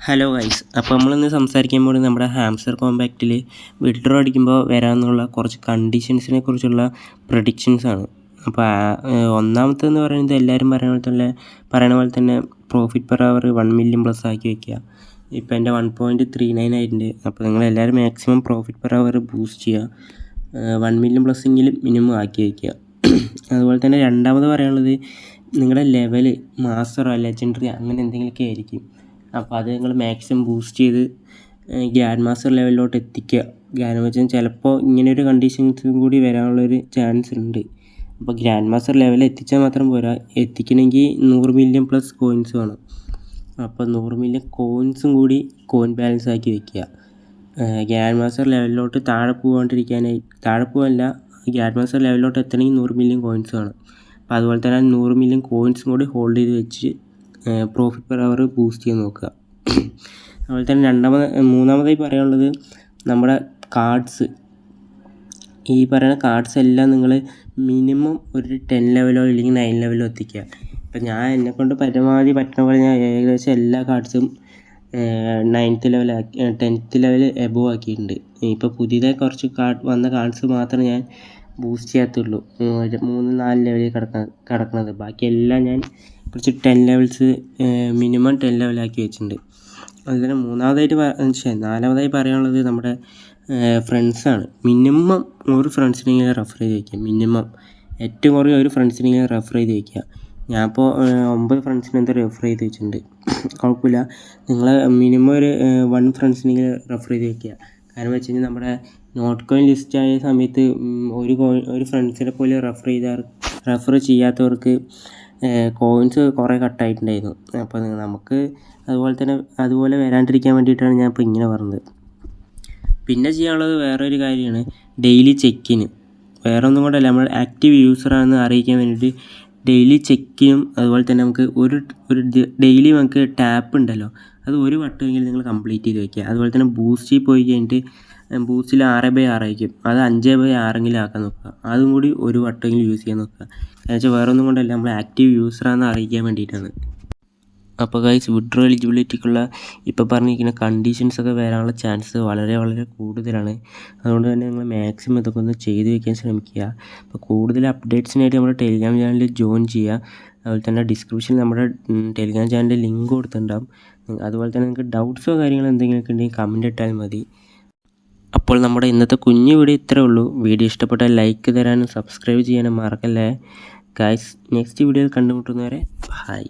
Hello guys, അപ്പോൾ നമ്മളിന്ന് സംസാരിക്കാൻ പോകുന്നത് നമ്മുടെ ഹാംസ്റ്റർ കോമ്പാക്റ്റിൽ വിഡ്രോ അടിക്കുമ്പോൾ വരാമെന്നുള്ള കുറച്ച് കണ്ടീഷൻസിനെ കുറിച്ചുള്ള പ്രഡിക്ഷൻസാണ്. അപ്പോൾ ഒന്നാമത്തേന്ന് പറയുന്നത് എല്ലാവരും പറയണ പോലെ തന്നെ profit per hour 1 million plus ആക്കി വയ്ക്കുക. ഇപ്പോൾ എൻ്റെ 1.39 ആയിട്ടുണ്ട്. അപ്പോൾ നിങ്ങളെല്ലാവരും maximum profit per hour boost ചെയ്യുക. 1 മില്യൺ പ്ലസ് എങ്കിലും മിനിമം ആക്കി വയ്ക്കുക. അതുപോലെ തന്നെ രണ്ടാമത് പറയാനുള്ളത് നിങ്ങളുടെ ലെവൽ മാസ്റ്ററോ ലെജൻഡറി അങ്ങനെ എന്തെങ്കിലുമൊക്കെ ആയിരിക്കും. അപ്പോൾ അത് നിങ്ങൾ മാക്സിമം ബൂസ്റ്റ് ചെയ്ത് ഗ്രാൻഡ് മാസ്റ്റർ ലെവലിലോട്ട് എത്തിക്കുക. കാരണം വെച്ചാൽ ചിലപ്പോൾ ഇങ്ങനെയൊരു കണ്ടീഷൻസും കൂടി വരാനുള്ളൊരു ചാൻസ് ഉണ്ട്. അപ്പോൾ ഗ്രാൻഡ് മാസ്റ്റർ ലെവലിൽ എത്തിച്ചാൽ മാത്രം പോരാ, എത്തിക്കണമെങ്കിൽ 100 മില്യൺ പ്ലസ് കോയിൻസ് വേണം. അപ്പോൾ 100 മില്യൺ കോയിൻസും കൂടി കോയിൻ ബാലൻസ് ആക്കി വയ്ക്കുക. ഗ്രാൻഡ് മാസ്റ്റർ ലെവലിലോട്ട് താഴെ പോകാനല്ല, ഗ്രാൻഡ് മാസ്റ്റർ ലെവലിലോട്ട് എത്തണമെങ്കിൽ 100 മില്യൺ കോയിൻസ് വേണം. അപ്പോൾ അതുപോലെ തന്നെ 100 മില്യൺ കോയിൻസും കൂടി ഹോൾഡ് ചെയ്ത് വെച്ച് പ്രോഫിറ്റ് പെർ അവർ ബൂസ്റ്റ് ചെയ്ത് നോക്കുക. അതുപോലെ തന്നെ മൂന്നാമതായി പറയാനുള്ളത് നമ്മുടെ കാർഡ്സ്. ഈ പറയുന്ന കാർഡ്സ് എല്ലാം നിങ്ങൾ മിനിമം ഒരു 10 ലെവലോ അല്ലെങ്കിൽ 9 ലെവലോ എത്തിക്കുക. ഇപ്പം ഞാൻ എന്നെക്കൊണ്ട് പരമാവധി പറ്റുന്ന പോലെ ഞാൻ ഏകദേശം എല്ലാ കാർഡ്സും 9th ലെവലാക്കി 10th ലെവൽ എബോവ് ആക്കിയിട്ടുണ്ട്. ഇപ്പോൾ പുതിയതായി കുറച്ച് വന്ന കാർഡ്സ് മാത്രം ഞാൻ ബൂസ്റ്റ് ചെയ്യാത്തുള്ളൂ. 3-4 ലെവലിൽ കിടക്കുന്നത്. ബാക്കിയെല്ലാം ഞാൻ കുറച്ച് 10 ലെവൽസ് മിനിമം 10 ലെവലാക്കി വെച്ചിട്ടുണ്ട്. അതുപോലെ നാലാമതായി പറയാനുള്ളത് നമ്മുടെ ഫ്രണ്ട്സാണ്. മിനിമം ഒരു ഫ്രണ്ട്സിനെങ്കിലും റെഫർ ചെയ്ത് വയ്ക്കുക. മിനിമം ഏറ്റവും കുറഞ്ഞ ഒരു ഫ്രണ്ട്സിനെങ്കിലും റെഫർ ചെയ്ത് വയ്ക്കുക. ഞാനിപ്പോൾ 9 ഫ്രണ്ട്സിനെ റെഫർ ചെയ്ത് വെച്ചിട്ടുണ്ട്. കുഴപ്പമില്ല, നിങ്ങൾ മിനിമം ഒരു 1 ഫ്രണ്ട്സിനെങ്കിലും റെഫർ ചെയ്ത് വയ്ക്കുക. കാരണം വെച്ച് കഴിഞ്ഞാൽ നമ്മുടെ നോട്ട് കോയിൻ ലിസ്റ്റ് ആയ സമയത്ത് ഒരു ഫ്രണ്ട്സിനെ പോലെ റെഫർ ചെയ്യാത്തവർക്ക് കോയിൻസ് കുറേ കട്ടായിട്ടുണ്ടായിരുന്നു. അപ്പോൾ നമുക്ക് അതുപോലെ വരാണ്ടിരിക്കാൻ വേണ്ടിയിട്ടാണ് ഞാൻ ഇപ്പോൾ ഇങ്ങനെ പറഞ്ഞത്. പിന്നെ ചെയ്യാനുള്ളത് വേറൊരു കാര്യമാണ് ഡെയിലി ചെക്കിന്. വേറെ ഒന്നും കൊണ്ടല്ല, നമ്മൾ ആക്റ്റീവ് യൂസറാണെന്ന് അറിയിക്കാൻ വേണ്ടിയിട്ട് ഡെയിലി ചെക്കിനും അതുപോലെ തന്നെ നമുക്ക് ഒരു ഡെയിലി നമുക്ക് ടാപ്പ് ഉണ്ടല്ലോ, അത് ഒരു വട്ടമെങ്കിലും നിങ്ങൾ കംപ്ലീറ്റ് ചെയ്ത് വയ്ക്കുക. അതുപോലെ തന്നെ ബൂസ്റ്റിൽ പോയി കഴിഞ്ഞിട്ട് ബൂസ്റ്റിൽ 6/6 ആയിരിക്കും, അത് 5/6 ആക്കാൻ നോക്കുക. അതും കൂടി ഒരു വട്ടമെങ്കിലും യൂസ് ചെയ്യാൻ നോക്കുക. എന്ന് വെച്ചാൽ വേറെ ഒന്നും കൊണ്ടല്ല, നമ്മൾ ആക്റ്റീവ് യൂസറാണെന്ന് അറിയിക്കാൻ വേണ്ടിയിട്ടാണ്. അപ്പോൾ ഗൈസ്, വിഡ്രോ എലിജിബിലിറ്റിക്കുള്ള ഇപ്പോൾ പറഞ്ഞിരിക്കുന്ന കണ്ടീഷൻസൊക്കെ വരാനുള്ള ചാൻസ് വളരെ വളരെ കൂടുതലാണ്. അതുകൊണ്ട് തന്നെ നിങ്ങൾ മാക്സിമം ഇതൊക്കെ ഒന്ന് ചെയ്ത് വയ്ക്കാൻ ശ്രമിക്കുക. അപ്പോൾ കൂടുതൽ അപ്ഡേറ്റ്സിനായിട്ട് നമ്മുടെ ടെലിഗ്രാം ചാനലിൽ ജോയിൻ ചെയ്യുക. അതുപോലെ തന്നെ ഡിസ്ക്രിപ്ഷനിൽ നമ്മുടെ ടെലിഗ്രാം ചാനലിൻ്റെ ലിങ്ക് കൊടുത്തിട്ടുണ്ടാകും. അതുപോലെ തന്നെ നിങ്ങൾക്ക് ഡൗട്ട്സോ കാര്യങ്ങളോ എന്തെങ്കിലുമൊക്കെ ഉണ്ടെങ്കിൽ കമൻറ്റ് ഇട്ടാൽ മതി. അപ്പോൾ നമ്മുടെ ഇന്നത്തെ കുഞ്ഞു വീഡിയോ ഇത്രേ ഉള്ളൂ. വീഡിയോ ഇഷ്ടപ്പെട്ടാൽ ലൈക്ക് തരാനും സബ്സ്ക്രൈബ് ചെയ്യാനും മറക്കല്ലേ ഗൈസ്. നെക്സ്റ്റ് വീഡിയോയിൽ കണ്ടുമുട്ടുന്നവരെ ബൈ.